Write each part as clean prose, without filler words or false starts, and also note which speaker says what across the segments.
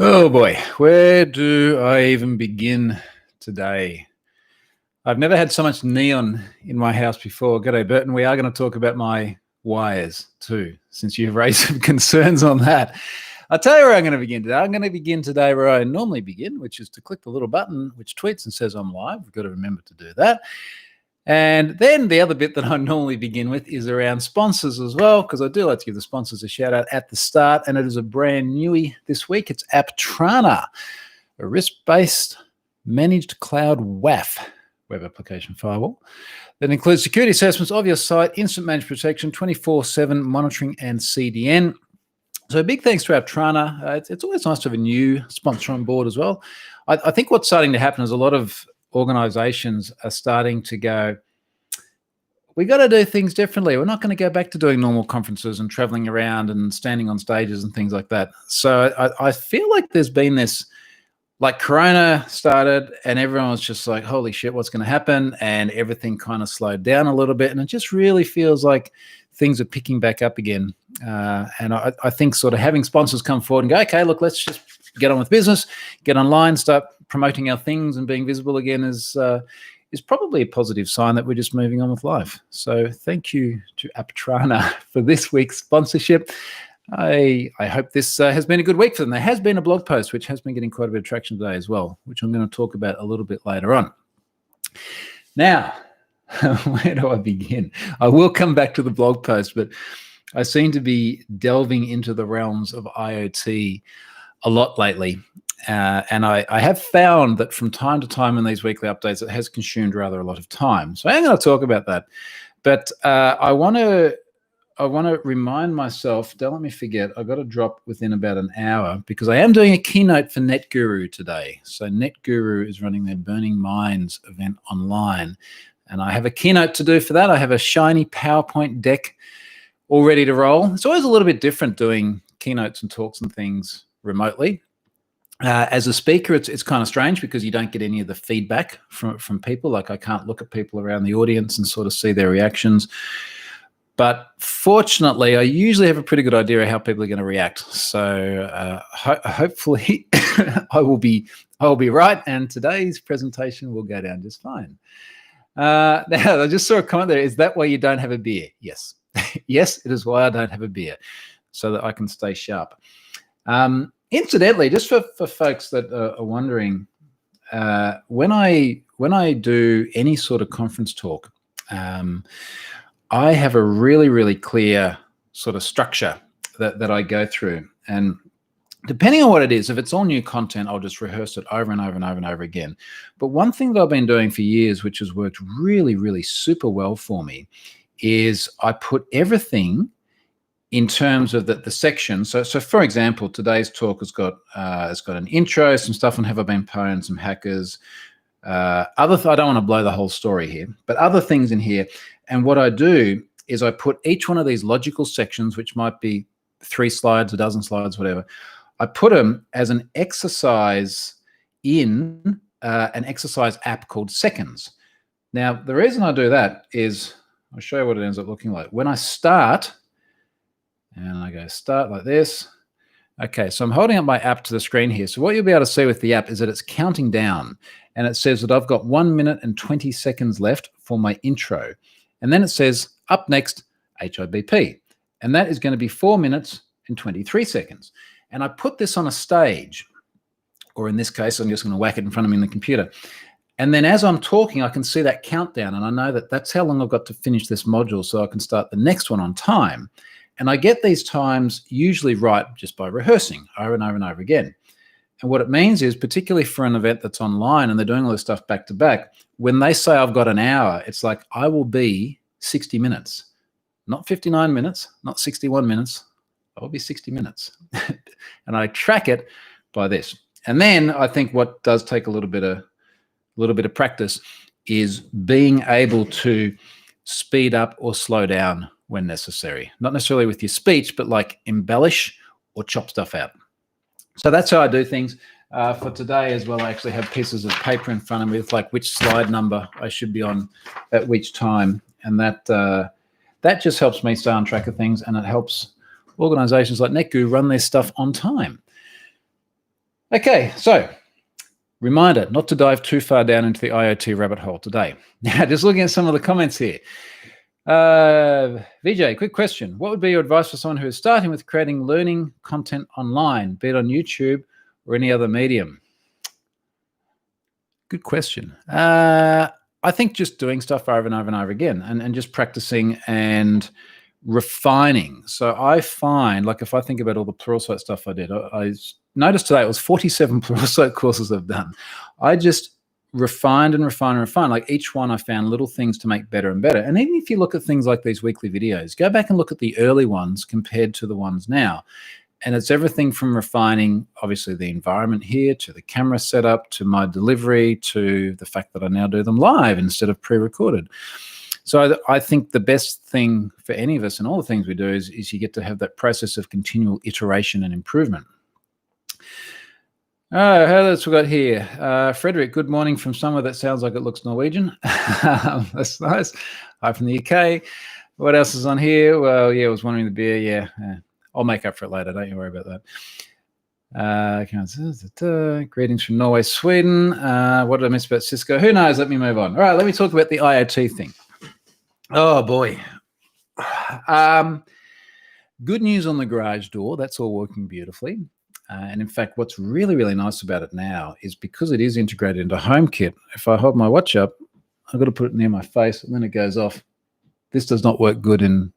Speaker 1: Oh boy, where do I even begin today? I've never had so much neon in my house before. G'day, Burton. We are going to talk about my wires too, since you've raised some concerns on that. I'll tell you where I'm going to begin today. I'm going to begin today where I normally begin, which is to click the little button which tweets and says I'm live. We've got to remember to do that. And then the other bit that I normally begin with is around sponsors as well, because I do like to give the sponsors a shout out at the start, and it is a brand newie this week. It's Aptrana, a RISC-based managed cloud WAF, web application firewall, that includes security assessments of your site, instant managed protection, 24/7 monitoring, and CDN. So big thanks to Aptrana. It's always nice to have a new sponsor on board as well. I think what's starting to happen is a lot of organizations are starting to go, we got to do things differently. We're not going to go back to doing normal conferences and traveling around and standing on stages and things like that. So I feel like there's been this, like Corona started and everyone was just like, holy shit, what's going to happen? And everything kind of slowed down a little bit. And it just really feels like things are picking back up again. And I think sort of having sponsors come forward and go, okay, look, let's just get on with business, get online, start promoting our things and being visible again is probably a positive sign that we're just moving on with life. So thank you to Aptrana for this week's sponsorship. I hope this has been a good week for them. There has been a blog post which has been getting quite a bit of traction today as well, which I'm going to talk about a little bit later on. Now, where do I begin? I will come back to the blog post, but I seem to be delving into the realms of IoT a lot lately. And I have found that from time to time in these weekly updates, it has consumed rather a lot of time. So I'm going to talk about that. But I want to remind myself, don't let me forget, I've got to drop within about an hour because I am doing a keynote for NetGuru today. So NetGuru is running their Burning Minds event online. And I have a keynote to do for that. I have a shiny PowerPoint deck all ready to roll. It's always a little bit different doing keynotes and talks and things remotely. As a speaker, it's kind of strange because you don't get any of the feedback from people. Like I can't look at people around the audience and sort of see their reactions. But fortunately, I usually have a pretty good idea of how people are going to react. So hopefully I will be right, and today's presentation will go down just fine. Now, I just saw a comment there. Is that why you don't have a beer? Yes. Yes, it is why I don't have a beer, so that I can stay sharp. Incidentally, just for folks that are wondering, when I do any sort of conference talk, I have a really, really clear sort of structure that I go through. And depending on what it is, if it's all new content, I'll just rehearse it over and over and over and over again. But one thing that I've been doing for years, which has worked really, really super well for me, is I put everything in terms of the section. So for example, today's talk has got an intro, some stuff on have I been pwned, some hackers, I don't want to blow the whole story here, but other things in here. And what I do is I put each one of these logical sections, which might be 3 slides, a dozen slides, whatever. I put them as an exercise in an exercise app called Seconds. Now, the reason I do that is I'll show you what it ends up looking like. When I start, and I go start like this. Okay, so I'm holding up my app to the screen here. So what you'll be able to see with the app is that it's counting down, and it says that I've got 1 minute and 20 seconds left for my intro. And then it says up next, HIBP. And that is going to be 4 minutes and 23 seconds. And I put this on a stage, or in this case, I'm just going to whack it in front of me in the computer. And then as I'm talking, I can see that countdown, and I know that that's how long I've got to finish this module so I can start the next one on time. And I get these times usually right just by rehearsing over and over and over again. And what it means is, particularly for an event that's online and they're doing all this stuff back to back, when they say I've got an hour, it's like I will be 60 minutes, not 59 minutes, not 61 minutes. I will be 60 minutes. And I track it by this. And then I think what does take a little bit of practice is being able to speed up or slow down when necessary. Not necessarily with your speech, but like embellish or chop stuff out. So that's how I do things. For today as well, I actually have pieces of paper in front of me with like which slide number I should be on at which time. And that just helps me stay on track of things, and it helps organizations like NetGuru run their stuff on time. Okay, so reminder not to dive too far down into the IoT rabbit hole today. Now, just looking at some of the comments here. Vijay, quick question. What would be your advice for someone who is starting with creating learning content online, be it on YouTube or any other medium? Good question. I think just doing stuff over and over and over again and just practicing and refining. So I find, like, if I think about all the Pluralsight stuff I did, I noticed today it was 47 Pluralsight courses I've done. I just refined and refined and refined. Like, each one I found little things to make better and better. And even if you look at things like these weekly videos, go back and look at the early ones compared to the ones now. And it's everything from refining, obviously, the environment here, to the camera setup, to my delivery, to the fact that I now do them live instead of pre-recorded. So I think the best thing for any of us and all the things we do is you get to have that process of continual iteration and improvement. Oh, who else we got here? Frederick, good morning from somewhere that sounds like it looks Norwegian. That's nice. Hi from the UK. What else is on here? Well, yeah, I was wondering the beer. Yeah. I'll make up for it later. Don't you worry about that. Greetings from Norway, Sweden. What did I miss about Cisco? Who knows? Let me move on. All right, let me talk about the IoT thing. Oh, boy. Good news on the garage door. That's all working beautifully. And in fact, what's really, really nice about it now is because it is integrated into HomeKit, if I hold my watch up, I've got to put it near my face and then it goes off. This does not work good in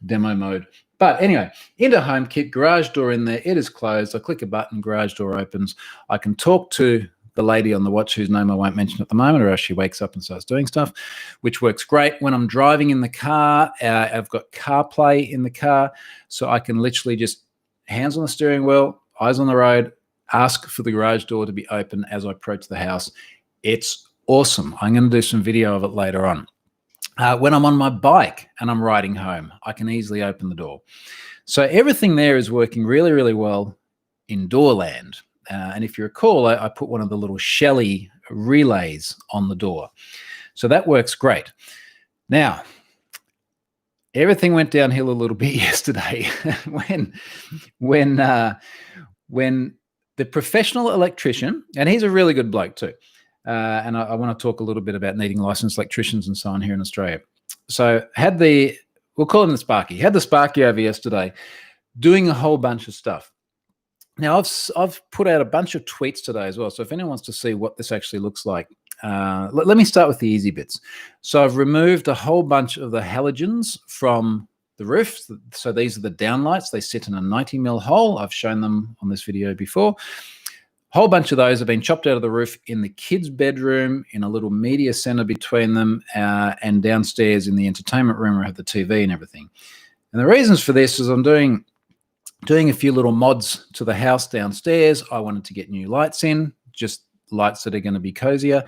Speaker 1: demo mode. But anyway, into HomeKit, garage door in there, it is closed. I click a button, garage door opens. I can talk to the lady on the watch whose name I won't mention at the moment, or else she wakes up and starts doing stuff, which works great. When I'm driving in the car, I've got CarPlay in the car, so I can literally just hands on the steering wheel, eyes on the road, ask for the garage door to be open as I approach the house. It's awesome. I'm going to do some video of it later on. When I'm on my bike and I'm riding home, I can easily open the door. So everything there is working really, really well in door land. And if you recall, I put one of the little Shelley relays on the door. So that works great. Now, everything went downhill a little bit yesterday when the professional electrician, and he's a really good bloke too, and I want to talk a little bit about needing licensed electricians and so on here in Australia. So we'll call him the Sparky. Had the Sparky over yesterday doing a whole bunch of stuff. Now, I've put out a bunch of tweets today as well. So if anyone wants to see what this actually looks like, let me start with the easy bits. So I've removed a whole bunch of the halogens from the roof. So these are the downlights. They sit in a 90mm hole. I've shown them on this video before. Whole bunch of those have been chopped out of the roof in the kids' bedroom, in a little media center between them, and downstairs in the entertainment room where I have the TV and everything. And the reasons for this is I'm doing a few little mods to the house downstairs. I wanted to get new lights in, just lights that are going to be cozier.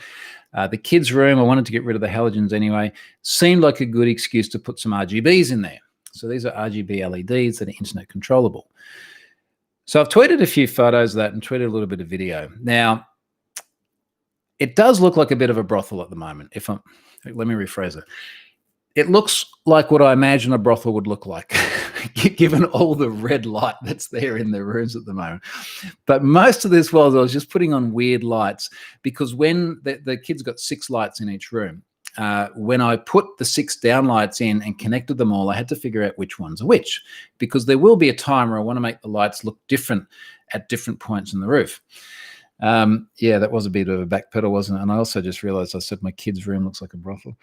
Speaker 1: The kids' room, I wanted to get rid of the halogens anyway. Seemed like a good excuse to put some RGBs in there. So these are RGB LEDs that are internet controllable. So I've tweeted a few photos of that and tweeted a little bit of video. Now, it does look like a bit of a brothel at the moment. Let me rephrase it. It looks like what I imagine a brothel would look like, given all the red light that's there in the rooms at the moment. But most of this was I was just putting on weird lights, because when the kids got 6 lights in each room, when I put the 6 downlights in and connected them all, I had to figure out which ones are which, because there will be a time where I want to make the lights look different at different points in the roof. Yeah, that was a bit of a backpedal, wasn't it? And I also just realized I said my kids' room looks like a brothel.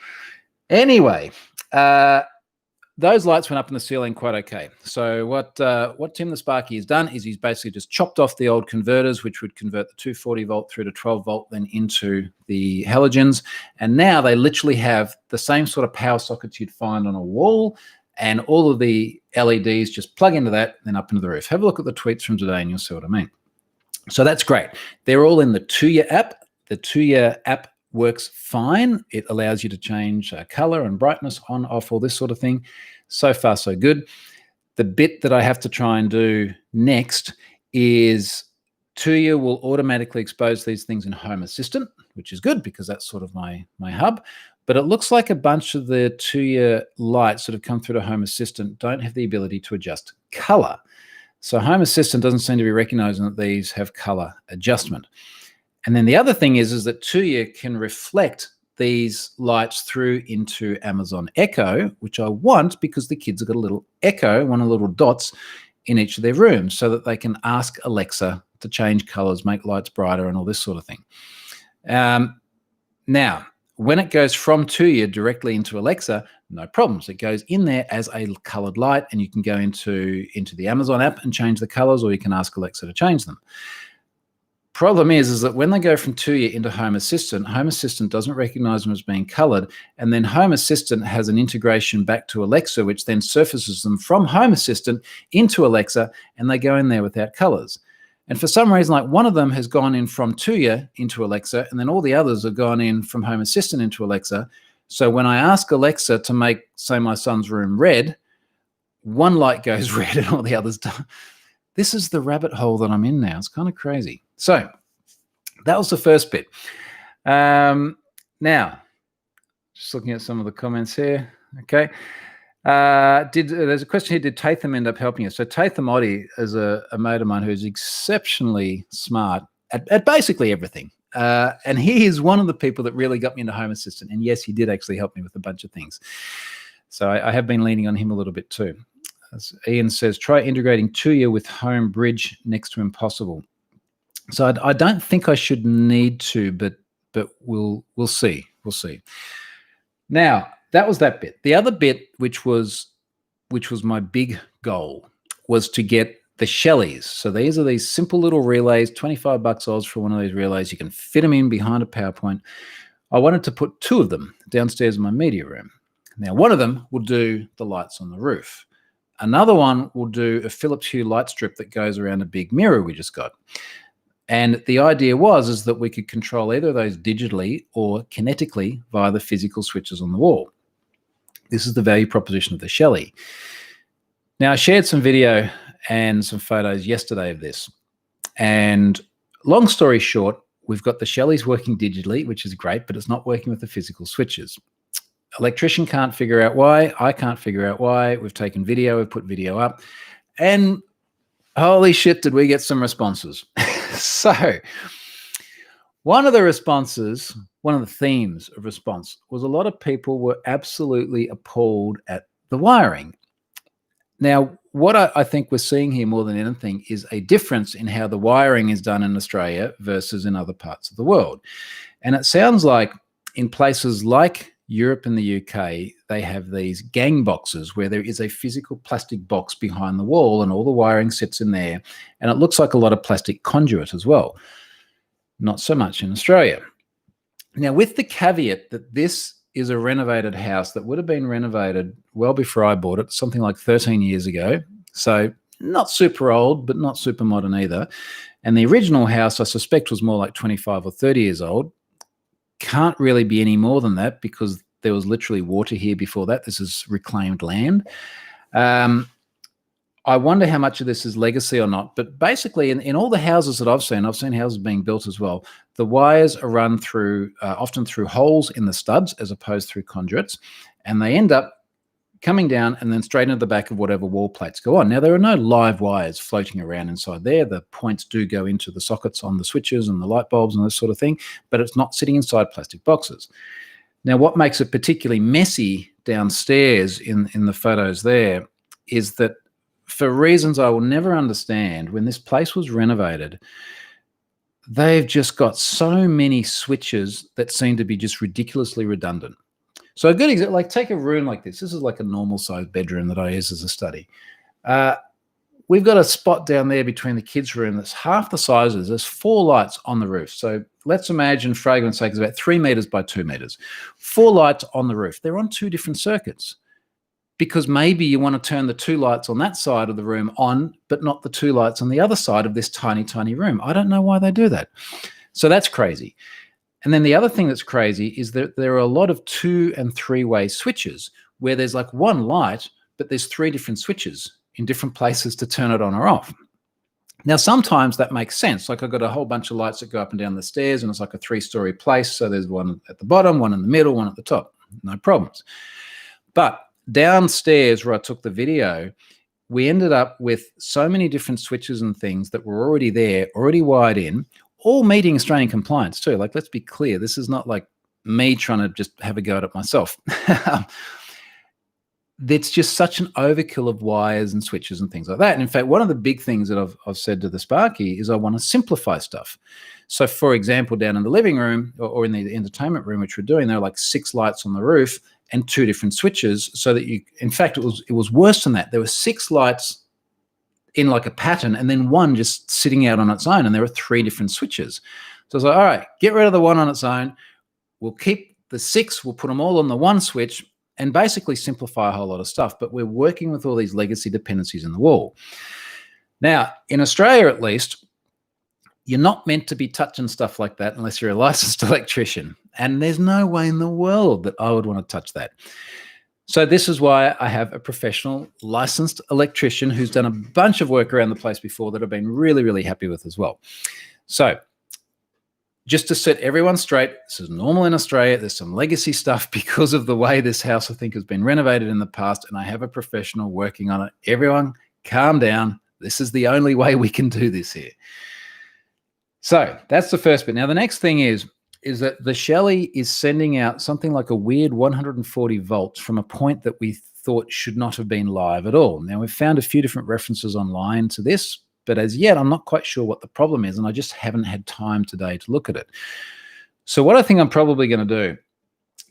Speaker 1: Anyway, those lights went up in the ceiling quite okay. So what Tim the Sparky has done is he's basically just chopped off the old converters, which would convert the 240 volt through to 12 volt, then into the halogens. And now they literally have the same sort of power sockets you'd find on a wall, and all of the LEDs just plug into that, then up into the roof. Have a look at the tweets from today and you'll see what I mean. So that's great. They're all in the Tuya app. The Tuya app works fine. It allows you to change color and brightness on, off, all this sort of thing. So far, so good. The bit that I have to try and do next is Tuya will automatically expose these things in Home Assistant, which is good because that's sort of my hub. But it looks like a bunch of the Tuya lights that have come through to Home Assistant don't have the ability to adjust color. So Home Assistant doesn't seem to be recognizing that these have color adjustment. And then the other thing is that Tuya can reflect these lights through into Amazon Echo, which I want because the kids have got a little Echo, one of the little dots in each of their rooms, so that they can ask Alexa to change colors, make lights brighter, and all this sort of thing. Now, when it goes from Tuya directly into Alexa, no problems. It goes in there as a colored light, and you can go into the Amazon app and change the colors, or you can ask Alexa to change them. Problem is that when they go from Tuya into Home Assistant doesn't recognize them as being colored, and then Home Assistant has an integration back to Alexa, which then surfaces them from Home Assistant into Alexa, and they go in there without colors. And for some reason, like one of them has gone in from Tuya into Alexa, and then all the others have gone in from Home Assistant into Alexa. So when I ask Alexa to make, say, my son's room red, one light goes red and all the others don't. This is the rabbit hole that I'm in now. It's kind of crazy. So that was the first bit. Now, just looking at some of the comments here. Okay. There's a question here, did Tatham end up helping us? So Tatham Oddie is a mate of mine who's exceptionally smart at basically everything. And he is one of the people that really got me into Home Assistant. And yes, he did actually help me with a bunch of things. So I have been leaning on him a little bit too. As Ian says, try integrating Tuya with Home Bridge next to Impossible. So I don't think I should need to, but we'll see. We'll see. Now, that was that bit. The other bit, which was my big goal, was to get the Shelleys. So these are these simple little relays, 25 bucks Oz for one of these relays. You can fit them in behind a PowerPoint. I wanted to put two of them downstairs in my media room. Now, one of them will do the lights on the roof. Another one will do a Philips Hue light strip that goes around a big mirror we just got. And the idea is that we could control either of those digitally or kinetically via the physical switches on the wall. This is the value proposition of the Shelley. Now, I shared some video and some photos yesterday of this. And long story short, we've got the Shelleys working digitally, which is great, but it's not working with the physical switches. Electrician can't figure out why. I can't figure out why. We've taken video, we've put video up, and holy shit, did we get some responses. So one of the responses, one of the themes of response was a lot of people were absolutely appalled at the wiring. Now, what I think we're seeing here more than anything is a difference in how the wiring is done in Australia versus in other parts of the world. And it sounds like in places like Europe and the UK, they have these gang boxes where there is a physical plastic box behind the wall and all the wiring sits in there. And it looks like a lot of plastic conduit as well. Not so much in Australia. Now, with the caveat that this is a renovated house that would have been renovated well before I bought it, something like 13 years ago. So not super old, but not super modern either. And the original house, I suspect, was more like 25 or 30 years old. Can't really be any more than that because there was literally water here before that. This is reclaimed land. I wonder how much of this is legacy or not. But basically, in all the houses that I've seen houses being built as well, the wires are run through, often through holes in the studs as opposed through conduits, and they end up coming down and then straight into the back of whatever wall plates go on. Now, there are no live wires floating around inside there. The points do go into the sockets on the switches and the light bulbs and this sort of thing, but it's not sitting inside plastic boxes. Now, what makes it particularly messy downstairs in the photos there is that for reasons I will never understand, when this place was renovated, they've just got so many switches that seem to be just ridiculously redundant. So a good example, like take a room like this. This is like a normal sized bedroom that I use as a study. We've got a spot down there between the kids' room that's half the sizes. There's 4 lights on the roof. So let's imagine, for argument's sake, it's about 3 meters by 2 meters. 4 lights on the roof. They're on 2 different circuits because maybe you want to turn the 2 lights on that side of the room on, but not the 2 lights on the other side of this tiny, tiny room. I don't know why they do that. So that's crazy. And then the other thing that's crazy is that there are a lot of 2- and 3-way switches where there's like one light, but there's 3 different switches in different places to turn it on or off. Now, sometimes that makes sense. Like I've got a whole bunch of lights that go up and down the stairs and it's like a 3-story place. So there's one at the bottom, one in the middle, one at the top. No problems. But downstairs where I took the video, we ended up with so many different switches and things that were already there, already wired in, all meeting Australian compliance too. Like, let's be clear, this is not like me trying to just have a go at it myself. It's just such an overkill of wires and switches and things like that. And in fact, one of the big things that I've said to the Sparky is I want to simplify stuff. So for example, down in the living room or in the entertainment room, which we're doing, there are like 6 lights on the roof and 2 different switches, so that in fact, it was worse than that. There were 6 lights in like a pattern and then 1 just sitting out on its own, and there were 3 different switches. So I was like, all right, get rid of the 1 on its own. We'll keep the 6, we'll put them all on the 1 switch and basically simplify a whole lot of stuff. But we're working with all these legacy dependencies in the wall. Now, in Australia at least, you're not meant to be touching stuff like that unless you're a licensed electrician. And there's no way in the world that I would want to touch that. So this is why I have a professional licensed electrician who's done a bunch of work around the place before that I've been really, really happy with as well. So just to set everyone straight, this is normal in Australia. There's some legacy stuff because of the way this house, I think, has been renovated in the past, and I have a professional working on it. Everyone calm down. This is the only way we can do this here. So that's the first bit. Now, the next thing is that the Shelley is sending out something like a weird 140 volts from a point that we thought should not have been live at all. Now, we've found a few different references online to this, but as yet, I'm not quite sure what the problem is, and I just haven't had time today to look at it. So what I think I'm probably going to do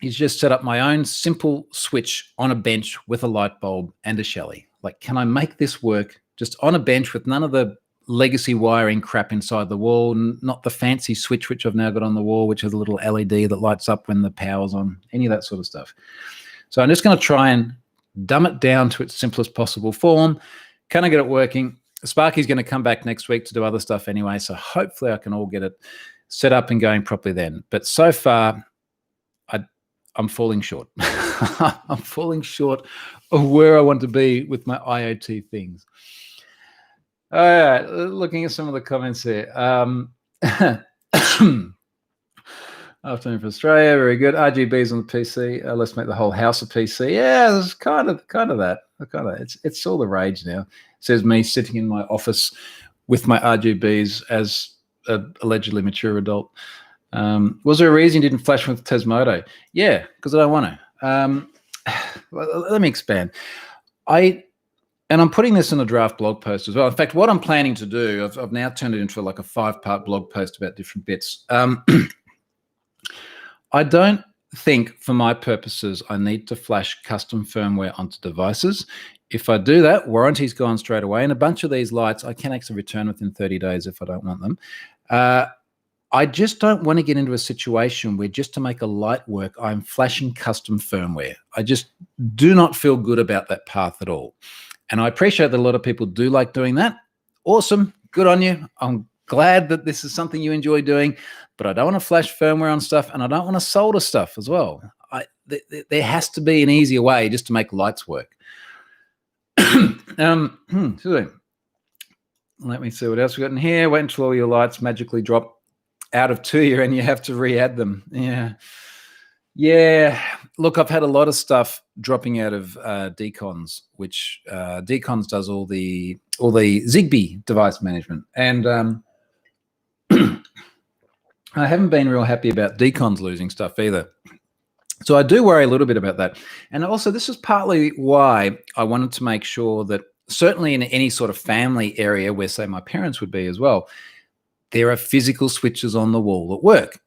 Speaker 1: is just set up my own simple switch on a bench with a light bulb and a Shelley. Like, can I make this work just on a bench with none of the legacy wiring crap inside the wall, not the fancy switch which I've now got on the wall, which has a little LED that lights up when the power's on, any of that sort of stuff. So I'm just going to try and dumb it down to its simplest possible form. Can I get it working? Sparky's going to come back next week to do other stuff anyway, so hopefully I can all get it set up and going properly then. But so far, I'm falling short. I'm falling short of where I want to be with my IoT things. All right, looking at some of the comments here. Afternoon for Australia, very good. RGBs on the PC. Let's make the whole house a PC. Yeah, it's kind of that. It's all the rage now. It says me sitting in my office with my RGBs as an allegedly mature adult. Was there a reason you didn't flash with Tasmodo? Yeah, because I don't want to. Let me expand. And I'm putting this in a draft blog post as well. In fact, what I'm planning to do, I've now turned it into like a 5-part blog post about different bits. I don't think, for my purposes, I need to flash custom firmware onto devices. If I do that, warranty's gone straight away. And a bunch of these lights, I can actually return within 30 days if I don't want them. I just don't want to get into a situation where just to make a light work, I'm flashing custom firmware. I just do not feel good about that path at all. And I appreciate that a lot of people do like doing that. Awesome. Good on you. I'm glad that this is something you enjoy doing, but I don't want to flash firmware on stuff, and I don't want to solder stuff as well. There has to be an easier way just to make lights work. Let me see what else we got in here. Wait until all your lights magically drop out of Tuya and you have to re-add them. Yeah. Look, I've had a lot of stuff dropping out of Decons, which Decons does all the Zigbee device management, and I haven't been real happy about Decons losing stuff either. So I do worry a little bit about that. And also, this is partly why I wanted to make sure that certainly in any sort of family area where, say, my parents would be as well, there are physical switches on the wall that work.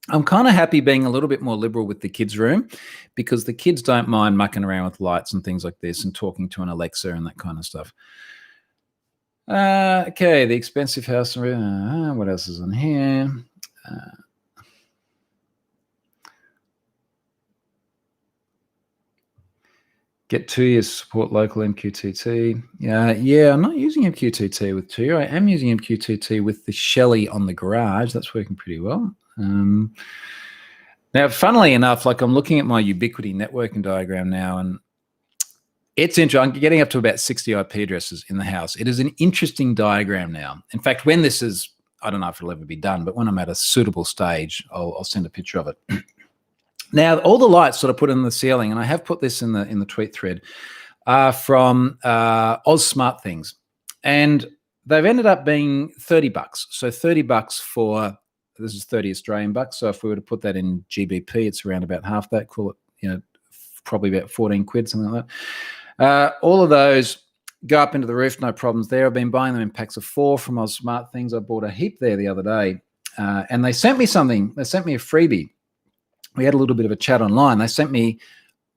Speaker 1: I'm kind of happy being a little bit more liberal with the kids' room, because the kids don't mind mucking around with lights and things like this and talking to an Alexa and that kind of stuff. Okay, the expensive house. What else is on here? Get Tuya, support local MQTT. Yeah, I'm not using MQTT with Tuya. I am using MQTT with the Shelley on the garage. That's working pretty well. Now, funnily enough, like I'm looking at my Ubiquiti networking diagram now, and it's interesting. I'm getting up to about 60 IP addresses in the house. It is an interesting diagram now. In fact, when this is, I don't know if it'll ever be done, but when I'm at a suitable stage, I'll send a picture of it. Now, all the lights that I put in the ceiling, and I have put this in the tweet thread, are from Oz Smart Things. And they've ended up being $30. So $30 for, this is 30 Australian bucks. So if we were to put that in GBP, it's around about half that, call it, probably about 14 quid, something like that. All of those go up into the roof, no problems there. I've been buying them in packs of 4 from Oz Smart Things. I bought a heap there the other day. And they sent me something. They sent me a freebie. We had a little bit of a chat online. They sent me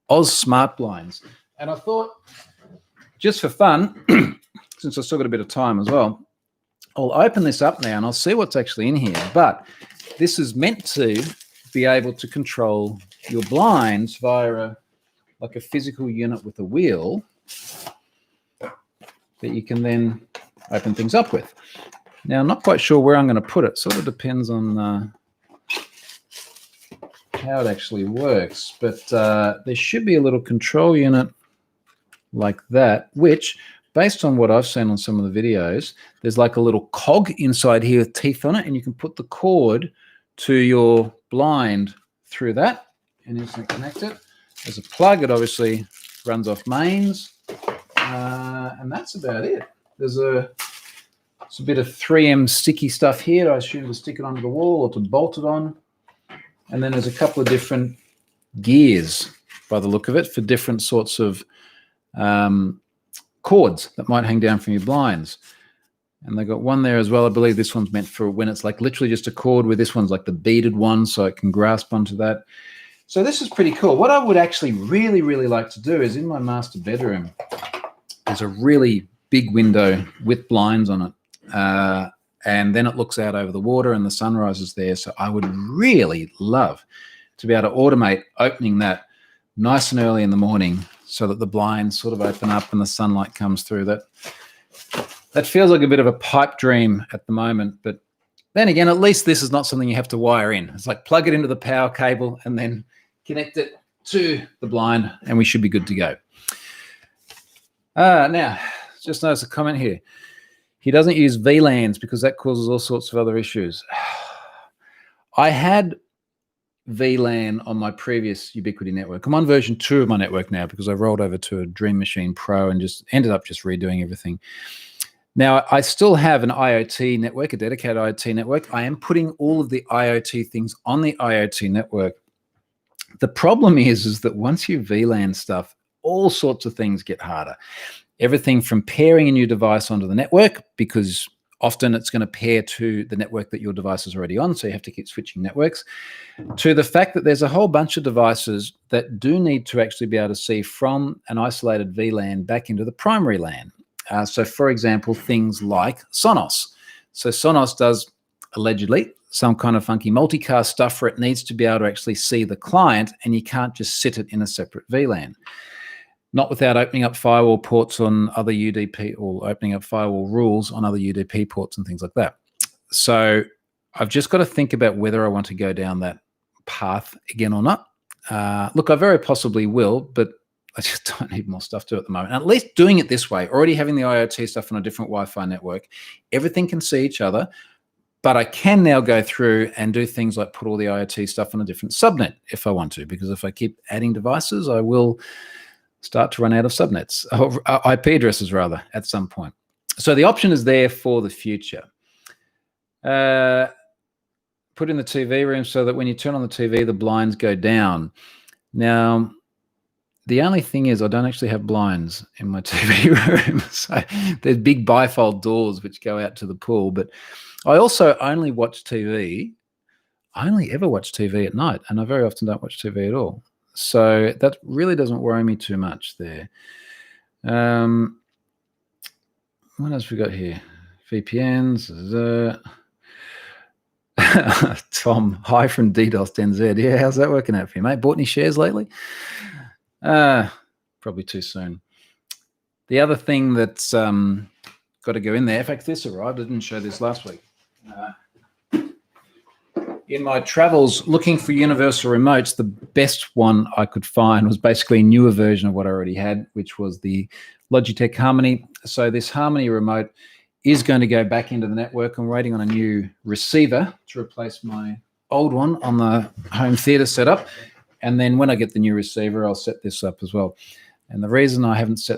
Speaker 1: Oz Smart Blinds. And I thought, just for fun, since I've still got a bit of time as well, I'll open this up now and I'll see what's actually in here. But this is meant to be able to control your blinds via like a physical unit with a wheel that you can then open things up with. Now, I'm not quite sure where I'm going to put it. Sort of depends on how it actually works. But there should be a little control unit like that, which, based on what I've seen on some of the videos, there's like a little cog inside here with teeth on it, and you can put the cord to your blind through that and instantly connect it. There's a plug. It obviously runs off mains, and that's about it. There's a bit of 3M sticky stuff here. I assume to stick it onto the wall or to bolt it on. And then there's a couple of different gears, by the look of it, for different sorts of cords that might hang down from your blinds. And they got one there as well. I believe this one's meant for when it's like literally just a cord, where this one's like the beaded one, so it can grasp onto that. So this is pretty cool. What I would actually really, really like to do is, in my master bedroom, there's a really big window with blinds on it. And then it looks out over the water and the sunrise is there. So I would really love to be able to automate opening that nice and early in the morning so that the blinds sort of open up and the sunlight comes through. That feels like a bit of a pipe dream at the moment. But then again, at least this is not something you have to wire in. It's like plug it into the power cable and then connect it to the blind and we should be good to go. Now, just notice a comment here. He doesn't use VLANs because that causes all sorts of other issues. I had VLAN on my previous Ubiquiti network. I'm on version 2 of my network now because I rolled over to a Dream Machine Pro and just ended up just redoing everything. Now, I still have an IoT network, a dedicated IoT network. I am putting all of the IoT things on the IoT network. The problem is that once you VLAN stuff, all sorts of things get harder. Everything from pairing a new device onto the network, because often it's going to pair to the network that your device is already on, so you have to keep switching networks, to the fact that there's a whole bunch of devices that do need to actually be able to see from an isolated VLAN back into the primary LAN. So, for example, things like Sonos. So Sonos does, allegedly, some kind of funky multicast stuff where it needs to be able to actually see the client, and you can't just sit it in a separate VLAN. Not without opening up firewall ports on other UDP, or opening up firewall rules on other UDP ports and things like that. So I've just got to think about whether I want to go down that path again or not. Look, I very possibly will, but I just don't need more stuff to do at the moment. And at least doing it this way, already having the IoT stuff on a different Wi-Fi network, everything can see each other, but I can now go through and do things like put all the IoT stuff on a different subnet if I want to, because if I keep adding devices, I will start to run out of subnets, or IP addresses rather, at some point. So the option is there for the future. Put in the TV room so that when you turn on the TV, the blinds go down. Now, the only thing is I don't actually have blinds in my TV room. So there's big bifold doors which go out to the pool. But I also only watch TV. I only ever watch TV at night, and I very often don't watch TV at all. So that really doesn't worry me too much there. What else we got here? VPNs. Tom, hi from DDoS 10Z. Yeah, how's that working out for you, mate? Bought any shares lately? Probably too soon. The other thing that's got to go in there, in fact, this arrived. I didn't show this last week. In my travels looking for universal remotes, the best one I could find was basically a newer version of what I already had, which was the Logitech Harmony. So this Harmony remote is going to go back into the network. I'm waiting on a new receiver to replace my old one on the home theater setup. And then when I get the new receiver, I'll set this up as well. And the reason I haven't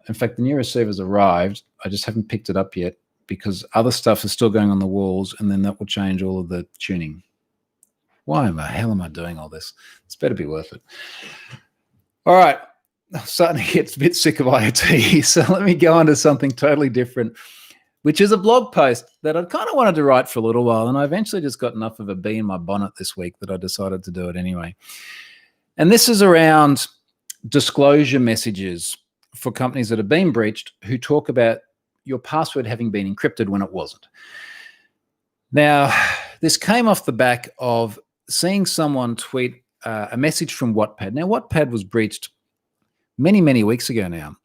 Speaker 1: in fact, the new receiver's arrived. I just haven't picked it up yet because other stuff is still going on the walls, and then that will change all of the tuning. Why the hell am I doing all this? It's better be worth it. All right. I'm starting to get a bit sick of IoT. So let me go on to something totally different, which is a blog post that I kind of wanted to write for a little while. And I eventually just got enough of a bee in my bonnet this week that I decided to do it anyway. And this is around disclosure messages for companies that have been breached who talk about your password having been encrypted when it wasn't. Now, this came off the back of seeing someone tweet a message from Wattpad. Now, Wattpad was breached many, many weeks ago now,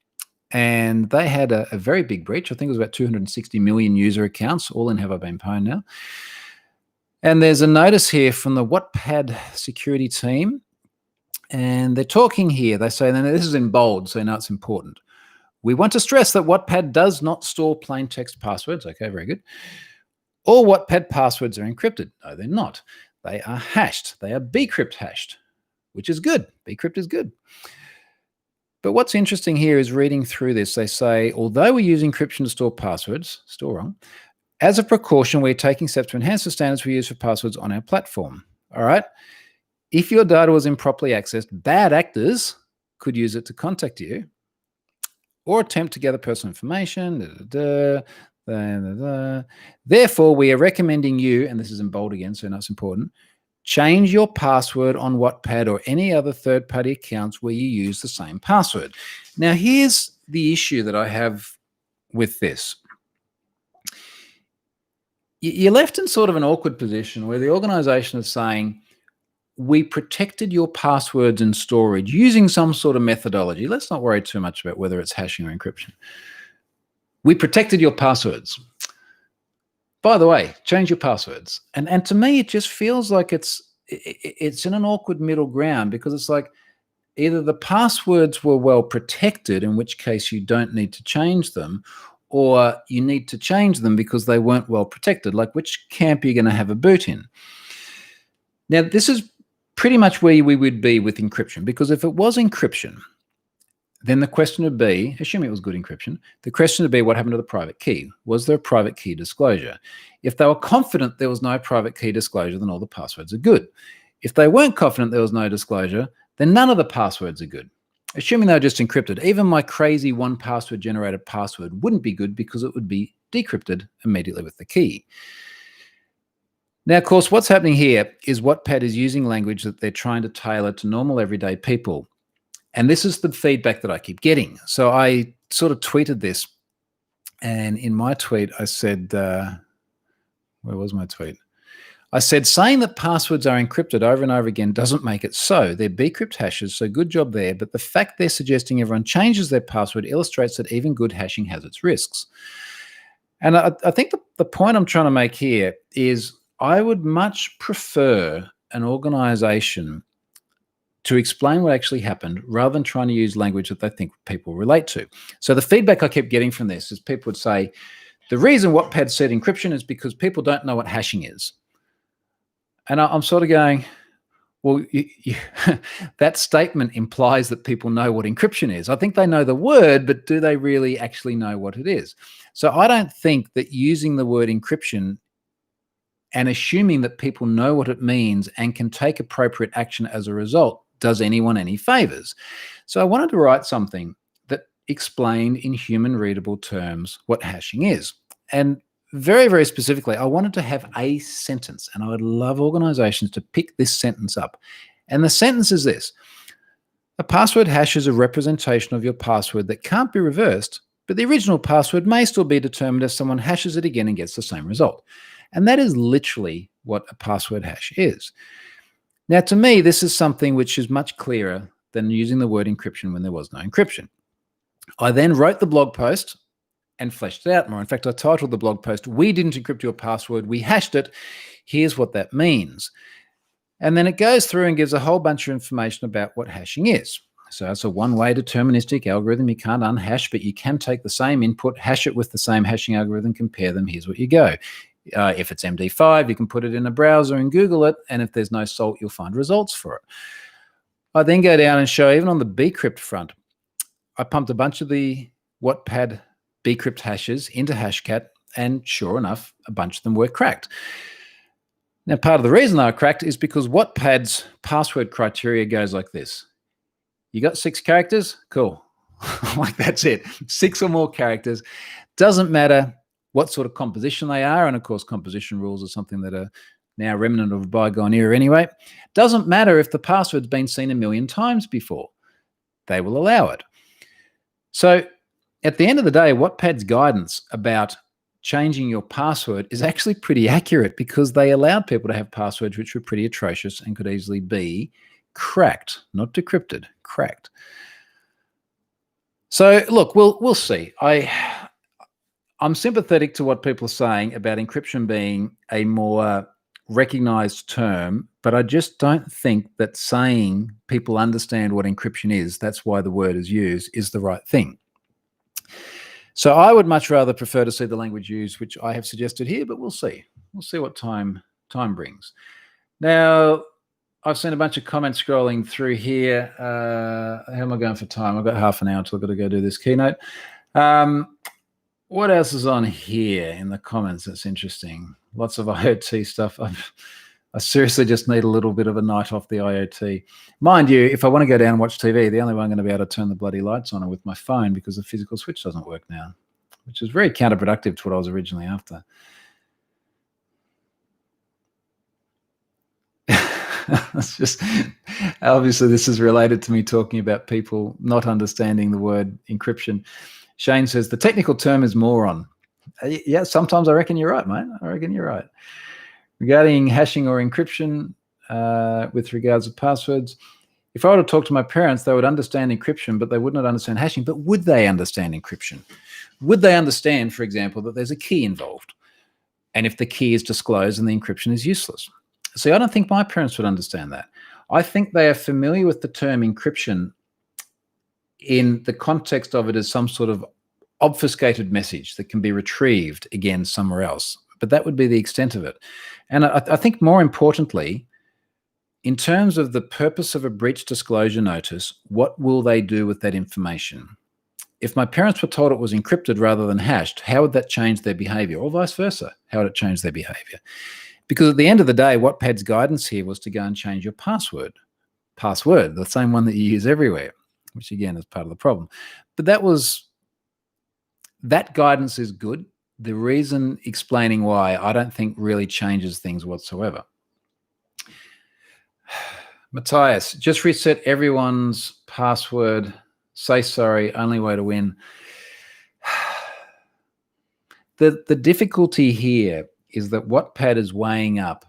Speaker 1: and they had a very big breach. I think it was about 260 million user accounts, all in have I been pwned now. And there's a notice here from the Wattpad security team, and they're talking here. They say, and this is in bold, so you know it's important. We want to stress that Wattpad does not store plain text passwords. Okay, very good. All Wattpad passwords are encrypted. No, they're not. They are hashed. They are bcrypt hashed, which is good. Bcrypt is good. But what's interesting here is reading through this. They say, although we use encryption to store passwords, still wrong, as a precaution, we're taking steps to enhance the standards we use for passwords on our platform. All right. If your data was improperly accessed, bad actors could use it to contact you or attempt to gather personal information. Therefore, we are recommending you, and this is in bold again, so that's important, change your password on Wattpad or any other third-party accounts where you use the same password. Now, here's the issue that I have with this. You're left in sort of an awkward position where the organization is saying, we protected your passwords and storage using some sort of methodology. Let's not worry too much about whether it's hashing or encryption. We protected your passwords. By the way, change your passwords. And to me, it just feels like it's in an awkward middle ground, because it's like either the passwords were well protected, in which case you don't need to change them, or you need to change them because they weren't well protected. Like, which camp are you going to have a boot in? Now, this is pretty much where we would be with encryption, because if it was encryption, then the question would be, assuming it was good encryption, the question would be, what happened to the private key? Was there a private key disclosure? If they were confident there was no private key disclosure, then all the passwords are good. If they weren't confident there was no disclosure, then none of the passwords are good. Assuming they were just encrypted, even my crazy one password generated password wouldn't be good because it would be decrypted immediately with the key. Now, of course, what's happening here is Wattpad is using language that they're trying to tailor to normal everyday people. And this is the feedback that I keep getting. So I sort of tweeted this, and in my tweet, I said, where was my tweet? I said, saying that passwords are encrypted over and over again doesn't make it so. They're bcrypt hashes, so good job there. But the fact they're suggesting everyone changes their password illustrates that even good hashing has its risks. And I think the point I'm trying to make here is I would much prefer an organization to explain what actually happened rather than trying to use language that they think people relate to. So the feedback I kept getting from this is people would say, the reason Wattpad said encryption is because people don't know what hashing is. And I'm sort of going, well, that statement implies that people know what encryption is. I think they know the word, but do they really actually know what it is? So I don't think that using the word encryption and assuming that people know what it means and can take appropriate action as a result does anyone any favors. So I wanted to write something that explained in human readable terms what hashing is. And very, very specifically, I wanted to have a sentence, and I would love organizations to pick this sentence up. And the sentence is this: a password hash is a representation of your password that can't be reversed, but the original password may still be determined if someone hashes it again and gets the same result. And that is literally what a password hash is. Now, to me, this is something which is much clearer than using the word encryption when there was no encryption. I then wrote the blog post and fleshed it out more. In fact, I titled the blog post, "We didn't encrypt your password, we hashed it. Here's what that means." And then it goes through and gives a whole bunch of information about what hashing is. So it's a one-way deterministic algorithm. You can't unhash, but you can take the same input, hash it with the same hashing algorithm, compare them. Here's what you go. If it's MD5, you can put it in a browser and Google it, and if there's no salt, you'll find results for it. I then go down and show, even on the bcrypt front, I pumped a bunch of the Wattpad bcrypt hashes into Hashcat, and sure enough, a bunch of them were cracked. Now, part of the reason they were cracked is because Wattpad's password criteria goes like this. You got 6 characters? Cool. Like, that's it. 6 or more characters. Doesn't matter what sort of composition they are. And of course, composition rules are something that are now remnant of a bygone era anyway. Doesn't matter if the password's been seen a million times before. They will allow it. So at the end of the day, Wattpad's guidance about changing your password is actually pretty accurate, because they allowed people to have passwords which were pretty atrocious and could easily be cracked, not decrypted, cracked. So look, we'll see. I'm sympathetic to what people are saying about encryption being a more recognized term, but I just don't think that saying people understand what encryption is, that's why the word is used, is the right thing. So I would much rather prefer to see the language used, which I have suggested here, but we'll see. We'll see what time brings. Now, I've seen a bunch of comments scrolling through here. How am I going for time? I've got half an hour until I've got to go do this keynote. What else is on here in the comments that's interesting? Lots of IoT stuff. I seriously just need a little bit of a night off the IoT. Mind you, if I want to go down and watch TV, the only way I'm going to be able to turn the bloody lights on are with my phone, because the physical switch doesn't work now, which is very counterproductive to what I was originally after. It's just, obviously this is related to me talking about people not understanding the word encryption. Shane says the technical term is moron. Yeah, sometimes I reckon you're right, mate. I reckon you're right. Regarding hashing or encryption, with regards to passwords, if I were to talk to my parents, they would understand encryption, but they would not understand hashing. But would they understand encryption? Would they understand, for example, that there's a key involved? And if the key is disclosed, then the encryption is useless. See, I don't think my parents would understand that. I think they are familiar with the term encryption in the context of it as some sort of obfuscated message that can be retrieved again somewhere else. But that would be the extent of it. And I think more importantly, in terms of the purpose of a breach disclosure notice, what will they do with that information? If my parents were told it was encrypted rather than hashed, how would that change their behavior? Or vice versa, how would it change their behavior? Because at the end of the day, Wattpad's guidance here was to go and change your password, the same one that you use everywhere, which again is part of the problem. But that guidance is good. The reason explaining why I don't think really changes things whatsoever. Matthias, just reset everyone's password. Say sorry, only way to win. The difficulty here is that Wattpad is weighing up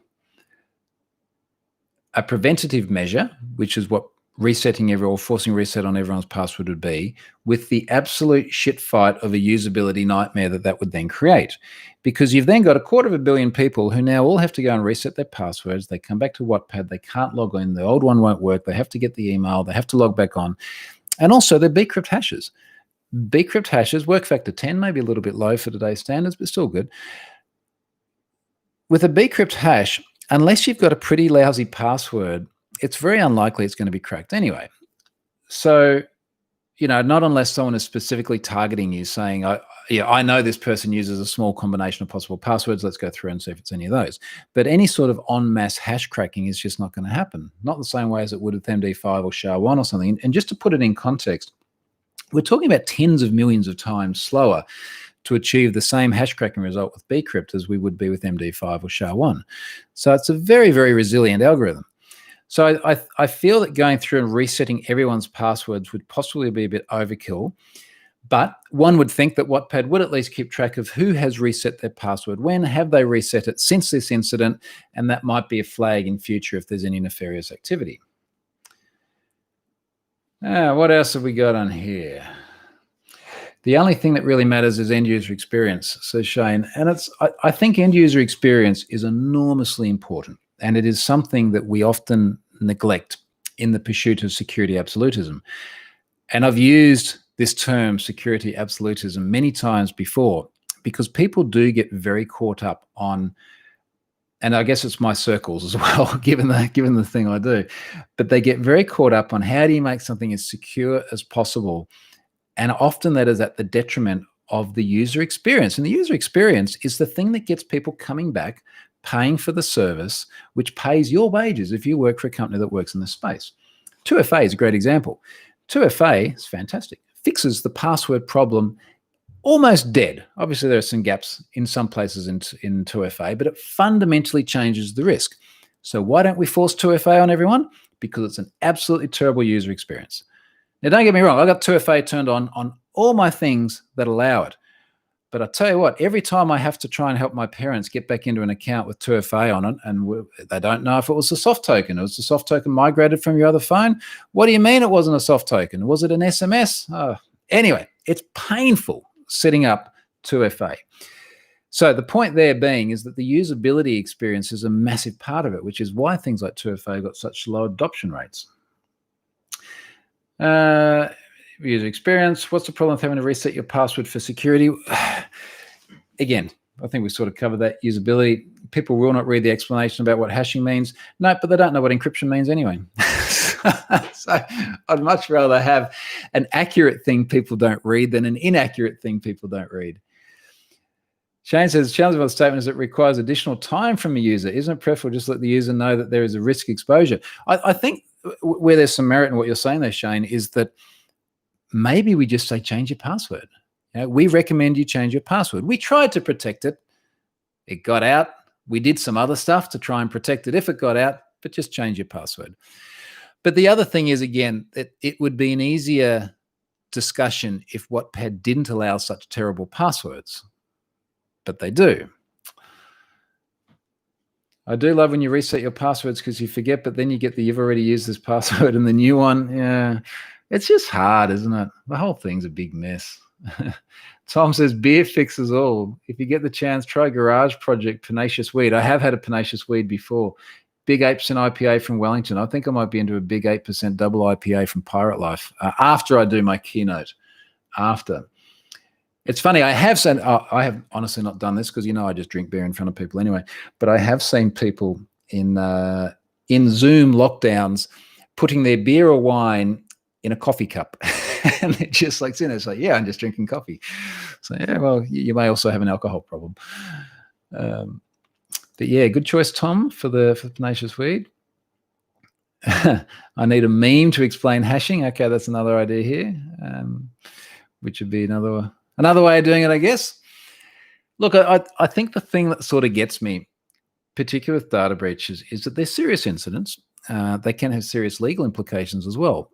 Speaker 1: a preventative measure, which is what resetting or forcing reset on everyone's password would be, with the absolute shit fight of a usability nightmare that would then create. Because you've then got 250 million people who now all have to go and reset their passwords. They come back to Wattpad, they can't log in, the old one won't work, they have to get the email, they have to log back on. And also they're bcrypt hashes. Bcrypt hashes, work factor 10, maybe a little bit low for today's standards, but still good. With a bcrypt hash, unless you've got a pretty lousy password, it's very unlikely it's going to be cracked anyway. So, not unless someone is specifically targeting you, saying, I know this person uses a small combination of possible passwords, let's go through and see if it's any of those. But any sort of en masse hash cracking is just not going to happen. Not the same way as it would with MD5 or SHA-1 or something. And just to put it in context, we're talking about tens of millions of times slower to achieve the same hash cracking result with bcrypt as we would be with MD5 or SHA-1. So it's a very, very resilient algorithm. So I feel that going through and resetting everyone's passwords would possibly be a bit overkill, but one would think that Wattpad would at least keep track of who has reset their password when, have they reset it since this incident, and that might be a flag in future if there's any nefarious activity. What else have we got on here? The only thing that really matters is end user experience, says Shane. And I think end user experience is enormously important. And it is something that we often neglect in the pursuit of security absolutism. And I've used this term, security absolutism, many times before, because people do get very caught up on, and I guess it's my circles as well, given the thing I do, but they get very caught up on how do you make something as secure as possible And often that is at the detriment of the user experience. And the user experience is the thing that gets people coming back, paying for the service, which pays your wages if you work for a company that works in this space. 2FA is a great example. 2FA is fantastic. Fixes the password problem almost dead. Obviously, there are some gaps in some places in 2FA, but it fundamentally changes the risk. So why don't we force 2FA on everyone? Because it's an absolutely terrible user experience. Now, don't get me wrong. I got 2FA turned on all my things that allow it. But I tell you what, every time I have to try and help my parents get back into an account with 2FA on it, and they don't know if it was a soft token. It was a soft token migrated from your other phone. What do you mean it wasn't a soft token? Was it an SMS? Oh. Anyway, it's painful setting up 2FA. So the point there being is that the usability experience is a massive part of it, which is why things like 2FA got such low adoption rates. User experience. What's the problem with having to reset your password for security? Again, I think we sort of covered that. Usability. People will not read the explanation about what hashing means. No, but they don't know what encryption means anyway. So I'd much rather have an accurate thing people don't read than an inaccurate thing people don't read. Shane says, challenge of the statement is it requires additional time from a user. Isn't it preferable just let the user know that there is a risk exposure? I think where there's some merit in what you're saying there, Shane, is that maybe we just say change your password. We recommend you change your password. We tried to protect it. It got out. We did some other stuff to try and protect it if it got out, but just change your password. But the other thing is, again, that it would be an easier discussion if Wattpad didn't allow such terrible passwords, but they do. I do love when you reset your passwords because you forget, but then you get you've already used this password and the new one. Yeah, it's just hard, isn't it? The whole thing's a big mess. Tom says, beer fixes all. If you get the chance, try Garage Project Pernicious Weed. I have had a Pernicious Weed before. Big 8% IPA from Wellington. I think I might be into a big 8% double IPA from Pirate Life after I do my keynote. After. It's funny, I have honestly not done this because, I just drink beer in front of people anyway, but I have seen people in Zoom lockdowns putting their beer or wine in a coffee cup. And it just it's like, yeah, I'm just drinking coffee. So, yeah, well, you may also have an alcohol problem. But yeah, good choice, Tom, for the Pernicious Weed. I need a meme to explain hashing. Okay, that's another idea here, which would be another way of doing it, I guess. Look, I think the thing that sort of gets me, particularly with data breaches, is that they're serious incidents. They can have serious legal implications as well.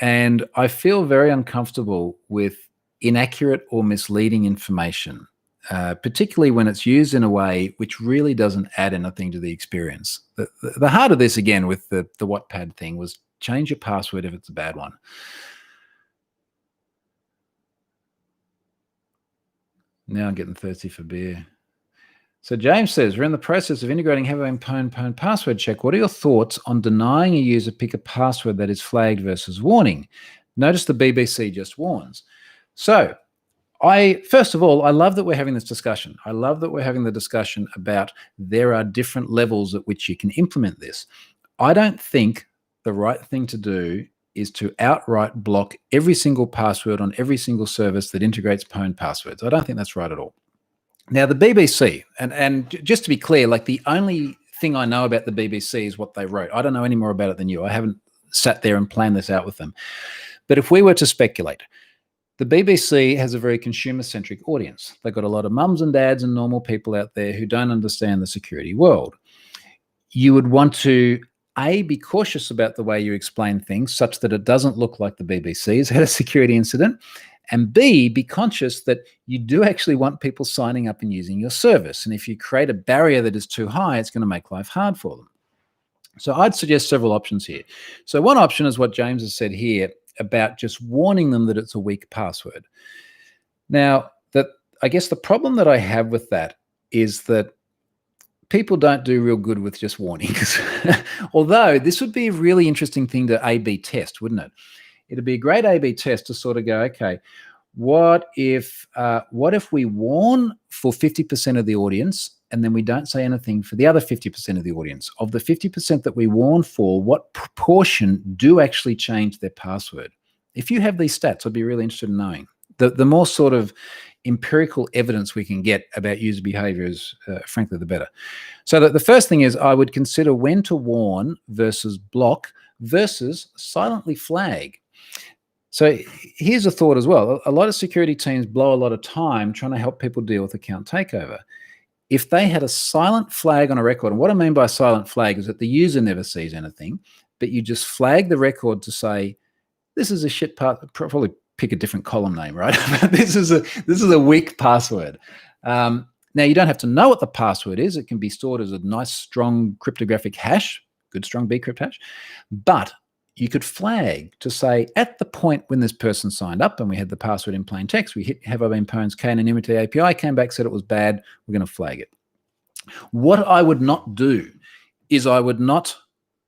Speaker 1: And I feel very uncomfortable with inaccurate or misleading information, particularly when it's used in a way which really doesn't add anything to the experience. The heart of this, again, with the Wattpad thing was change your password if it's a bad one. Now I'm getting thirsty for beer. So James says, we're in the process of integrating having pwn password check. What are your thoughts on denying a user pick a password that is flagged versus warning? Notice the BBC just warns. So first of all, I love that we're having this discussion. I love that we're having the discussion about there are different levels at which you can implement this. I don't think the right thing to do is to outright block every single password on every single service that integrates pwn passwords. I don't think that's right at all. Now, the BBC, and just to be clear, the only thing I know about the BBC is what they wrote. I don't know any more about it than you. I haven't sat there and planned this out with them. But if we were to speculate, the BBC has a very consumer-centric audience. They've got a lot of mums and dads and normal people out there who don't understand the security world. You would want to, A, be cautious about the way you explain things such that it doesn't look like the BBC has had a security incident, and B, be conscious that you do actually want people signing up and using your service. And if you create a barrier that is too high, it's going to make life hard for them. So I'd suggest several options here. So one option is what James has said here about just warning them that it's a weak password. Now, I guess the problem that I have with that is that people don't do real good with just warnings. Although this would be a really interesting thing to A/B test, wouldn't it? It'd be a great A/B test to sort of go, okay, what if we warn for 50% of the audience and then we don't say anything for the other 50% of the audience? Of the 50% that we warn for, what proportion do actually change their password? If you have these stats, I'd be really interested in knowing. The more sort of empirical evidence we can get about user behavior is, frankly, the better. So the first thing is I would consider when to warn versus block versus silently flag. So here's a thought as well. A lot of security teams blow a lot of time trying to help people deal with account takeover. If they had a silent flag on a record, and what I mean by silent flag is that the user never sees anything, but you just flag the record to say, this is a shit part, probably pick a different column name, right? this is a weak password. Now, you don't have to know what the password is. It can be stored as a nice, strong cryptographic hash, good, strong bcrypt hash, but you could flag to say at the point when this person signed up and we had the password in plain text, we hit have I been pwned k-anonymity API, came back, said it was bad, we're going to flag it. What I would not do is I would not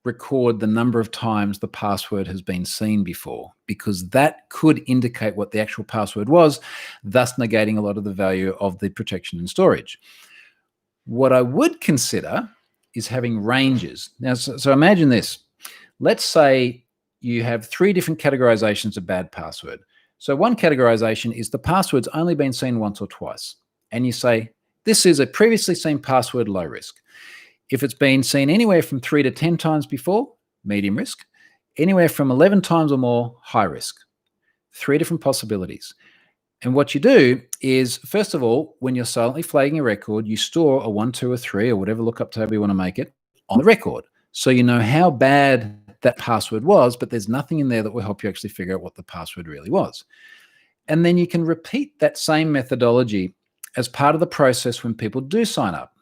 Speaker 1: record the number of times the password has been seen before, because that could indicate what the actual password was, thus negating a lot of the value of the protection and storage. What I would consider is having ranges. Now, so imagine this. Let's say you have 3 different categorizations of bad password. So one categorization is the password's only been seen once or twice. And you say, this is a previously seen password, low risk. If it's been seen anywhere from 3 to 10 times before, medium risk. Anywhere from 11 times or more, high risk. 3 different possibilities. And what you do is, first of all, when you're silently flagging a record, you store a 1, 2, or 3, or whatever lookup table you want to make it, on the record. So you know how bad that password was, but there's nothing in there that will help you actually figure out what the password really was. And then you can repeat that same methodology as part of the process when people do sign up.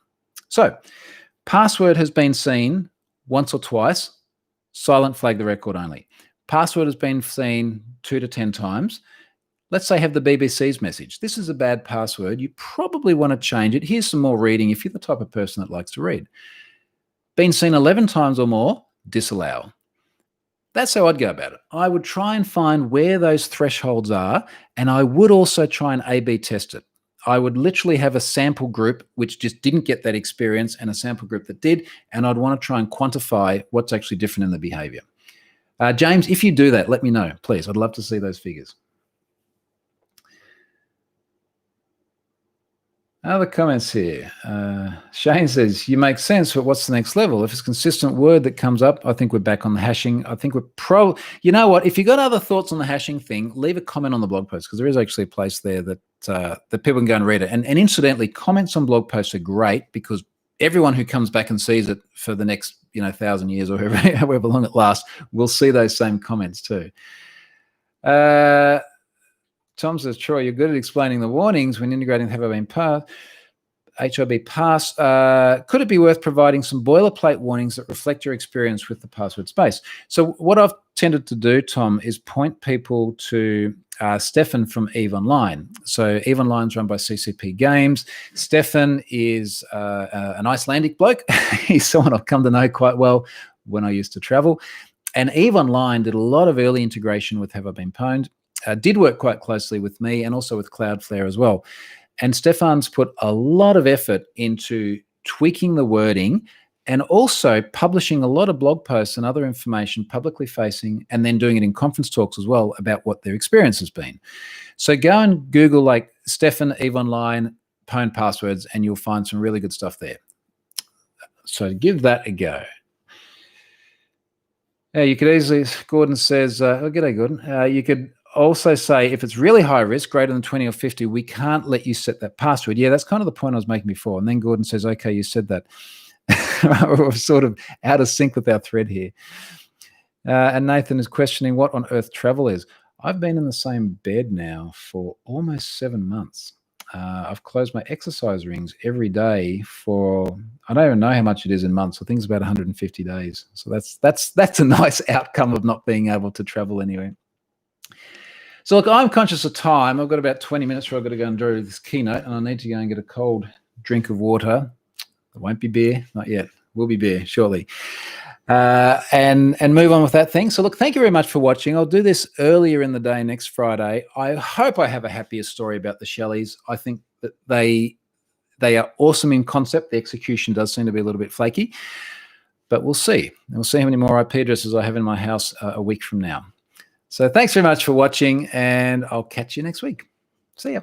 Speaker 1: So password has been seen once or twice, silent flag the record only. Password has been seen 2 to 10 times. Let's say have the BBC's message. This is a bad password. You probably want to change it. Here's some more reading if you're the type of person that likes to read. Been seen 11 times or more, disallow. That's how I'd go about it. I would try and find where those thresholds are, and I would also try and A/B test it. I would literally have a sample group which just didn't get that experience and a sample group that did, and I'd want to try and quantify what's actually different in the behavior. James, if you do that, let me know, please. I'd love to see those figures. Other comments here. Shane says, you make sense, but what's the next level? If it's a consistent word that comes up, I think we're back on the hashing. I think we're you know what? If you got other thoughts on the hashing thing, leave a comment on the blog post, because there is actually a place there that people can go and read it. And incidentally, comments on blog posts are great, because everyone who comes back and sees it for the next 1,000 years or however long it lasts will see those same comments too. Tom says, Troy, you're good at explaining the warnings when integrating the HIB pass. Could it be worth providing some boilerplate warnings that reflect your experience with the password space? So what I've tended to do, Tom, is point people to Stefan from EVE Online. So EVE Online is run by CCP Games. Stefan is an Icelandic bloke. He's someone I've come to know quite well when I used to travel. And EVE Online did a lot of early integration with Have I Been Pwned. Did work quite closely with me and also with Cloudflare as well. And Stefan's put a lot of effort into tweaking the wording and also publishing a lot of blog posts and other information publicly facing, and then doing it in conference talks as well about what their experience has been. So go and Google like Stefan, EVE Online, pwned passwords, and you'll find some really good stuff there. So give that a go. You could easily, Gordon says, oh, g'day, Gordon. You could also say, if it's really high risk, greater than 20 or 50, we can't let you set that password. Yeah, that's kind of the point I was making before. And then Gordon says, okay, you said that. We're sort of out of sync with our thread here. And Nathan is questioning what on earth travel is. I've been in the same bed now for almost 7 months. I've closed my exercise rings every day for, I don't even know how much it is in months. I think it's about 150 days. So that's a nice outcome of not being able to travel anywhere. So look, I'm conscious of time. I've got about 20 minutes where I've got to go and do this keynote, and I need to go and get a cold drink of water. It won't be beer, not yet. Will be beer shortly. And move on with that thing. So look, thank you very much for watching. I'll do this earlier in the day next Friday. I hope I have a happier story about the Shelleys. I think that they are awesome in concept. The execution does seem to be a little bit flaky, but we'll see. And we'll see how many more IP addresses I have in my house a week from now. So thanks very much for watching, and I'll catch you next week. See ya.